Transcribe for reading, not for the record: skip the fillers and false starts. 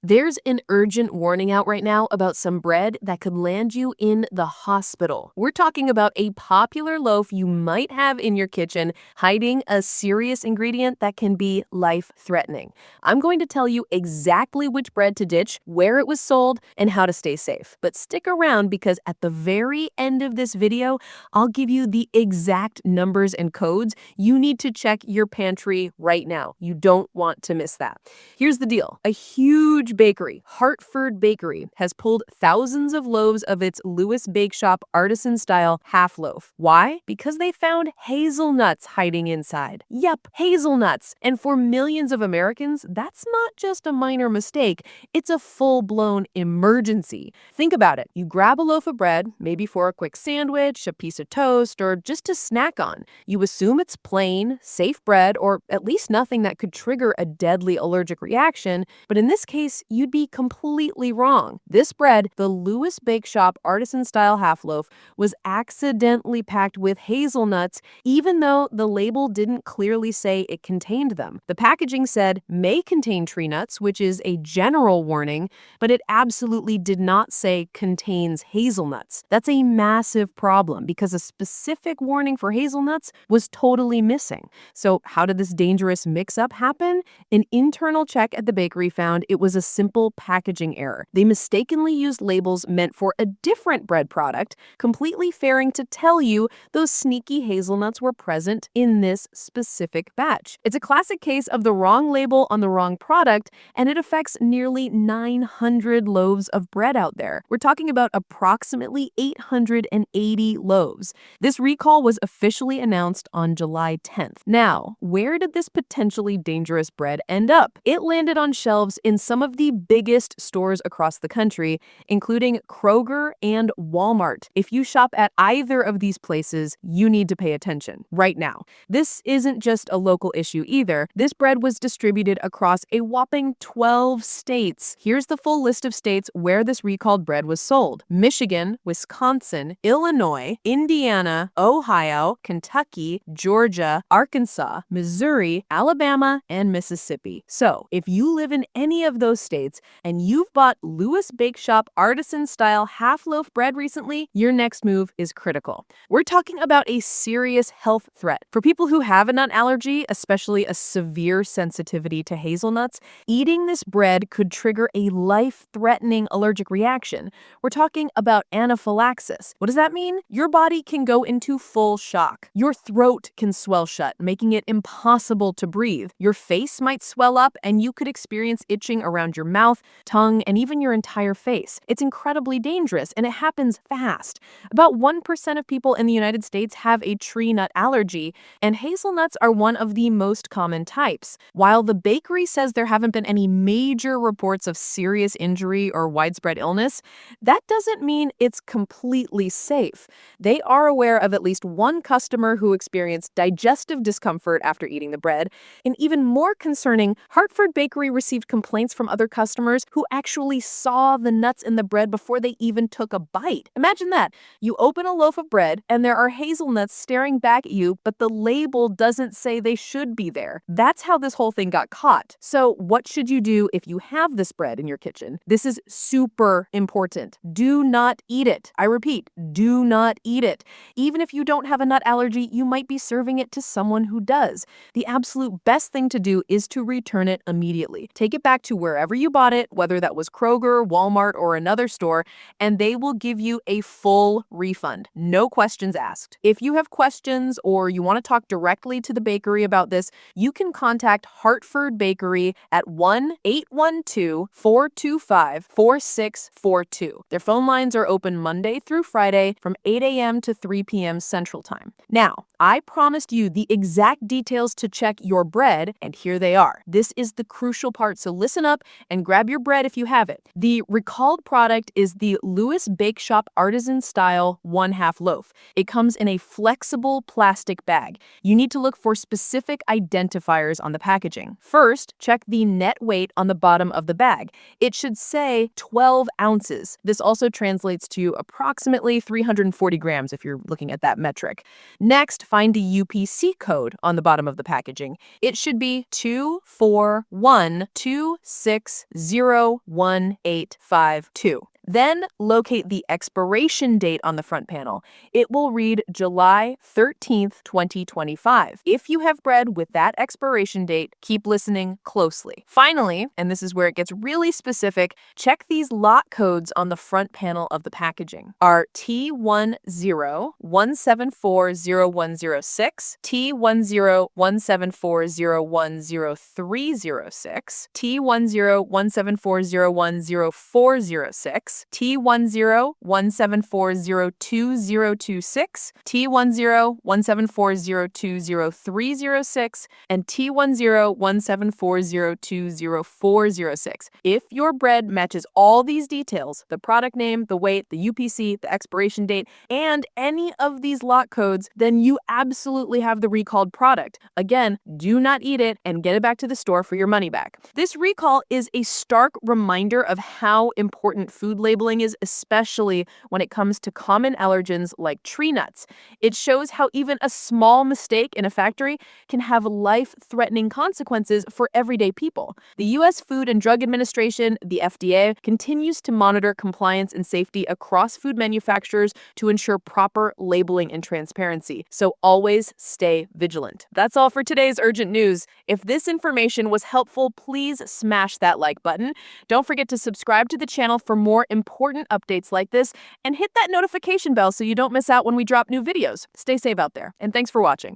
There's an urgent warning out right now about some bread that could land you in the hospital. We're talking about a popular loaf you might have in your kitchen hiding a serious ingredient that can be life-threatening. I'm going to tell you exactly which bread to ditch, where it was sold, and how to stay safe. But stick around because at the very end of this video, I'll give you the exact numbers and codes you need to check your pantry right now. You don't want to miss that. Here's the deal. A huge bakery, Hartford Bakery, has pulled thousands of loaves of its Lewis Bake Shop artisan-style half loaf. Why? Because they found hazelnuts hiding inside. Yep, hazelnuts. And for millions of Americans, that's not just a minor mistake. It's a full-blown emergency. Think about it. You grab a loaf of bread, maybe for a quick sandwich, a piece of toast, or just to snack on. You assume it's plain, safe bread, or at least nothing that could trigger a deadly allergic reaction, but in this case, you'd be completely wrong. This bread, the Lewis Bake Shop artisan-style half loaf, was accidentally packed with hazelnuts, even though the label didn't clearly say it contained them. The packaging said may contain tree nuts, which is a general warning, but it absolutely did not say contains hazelnuts. That's a massive problem because a specific warning for hazelnuts was totally missing. So how did this dangerous mix-up happen? An internal check at the bakery found it was a simple packaging error. They mistakenly used labels meant for a different bread product, completely failing to tell you those sneaky hazelnuts were present in this specific batch. It's a classic case of the wrong label on the wrong product, and it affects nearly 900 loaves of bread out there. We're talking about approximately 880 loaves. This recall was officially announced on July 10th. Now, where did this potentially dangerous bread end up? It landed on shelves in some of the biggest stores across the country, including Kroger and Walmart. If you shop at either of these places, you need to pay attention right now. This isn't just a local issue either. This bread was distributed across a whopping 12 states. Here's the full list of states where this recalled bread was sold: Michigan, Wisconsin, Illinois, Indiana, Ohio, Kentucky, Georgia, Arkansas, Missouri, Alabama, and Mississippi. So, if you live in any of those states and you've bought Lewis Bake Shop artisan-style half-loaf bread recently, your next move is critical. We're talking about a serious health threat. For people who have a nut allergy, especially a severe sensitivity to hazelnuts, eating this bread could trigger a life-threatening allergic reaction. We're talking about anaphylaxis. What does that mean? Your body can go into full shock. Your throat can swell shut, making it impossible to breathe. Your face might swell up, and you could experience itching around your mouth, tongue, and even your entire face. It's incredibly dangerous, and it happens fast. About 1% of people in the United States have a tree nut allergy, and hazelnuts are one of the most common types. While the bakery says there haven't been any major reports of serious injury or widespread illness, that doesn't mean it's completely safe. They are aware of at least one customer who experienced digestive discomfort after eating the bread, and even more concerning, Hartford Bakery received complaints from other customers who actually saw the nuts in the bread before they even took a bite. Imagine that. You open a loaf of bread and there are hazelnuts staring back at you, but the label doesn't say they should be there. That's how this whole thing got caught. So what should you do if you have this bread in your kitchen? This is super important. Do not eat it. I repeat, do not eat it. Even if you don't have a nut allergy, you might be serving it to someone who does. The absolute best thing to do is to return it immediately. Take it back to wherever you bought it, whether that was Kroger, Walmart, or another store, and they will give you a full refund. No questions asked. If you have questions or you want to talk directly to the bakery about this, you can contact Hartford Bakery at 1-812-425-4642. Their phone lines are open Monday through Friday from 8 a.m. to 3 p.m. Central Time. Now, I promised you the exact details to check your bread, and here they are. This is the crucial part, so listen up and grab your bread if you have it. The recalled product is the Lewis Bake Shop artisan-style 1/2 loaf. It comes in a flexible plastic bag. You need to look for specific identifiers on the packaging. First, check the net weight on the bottom of the bag. It should say 12 ounces. This also translates to approximately 340 grams if you're looking at that metric. Next, find the UPC code on the bottom of the packaging. It should be 24126 01852. Then locate the expiration date on the front panel. It will read July 13th, 2025. If you have bread with that expiration date, keep listening closely. Finally, and this is where it gets really specific, check these lot codes on the front panel of the packaging. Are T1017401006, T101740100306, T101740100406, T1017402026, T101740200306, and T101740200406. If your bread matches all these details, the product name, the weight, the UPC, the expiration date, and any of these lot codes, then you absolutely have the recalled product. Again, do not eat it and get it back to the store for your money back. This recall is a stark reminder of how important food labeling is, especially when it comes to common allergens like tree nuts. It shows how even a small mistake in a factory can have life-threatening consequences for everyday people. The U.S. Food and Drug Administration, the FDA, continues to monitor compliance and safety across food manufacturers to ensure proper labeling and transparency. So always stay vigilant. That's all for today's Urgent News. If this information was helpful, please smash that like button. Don't forget to subscribe to the channel for more important updates like this, and hit that notification bell so you don't miss out when we drop new videos. Stay safe out there, and thanks for watching.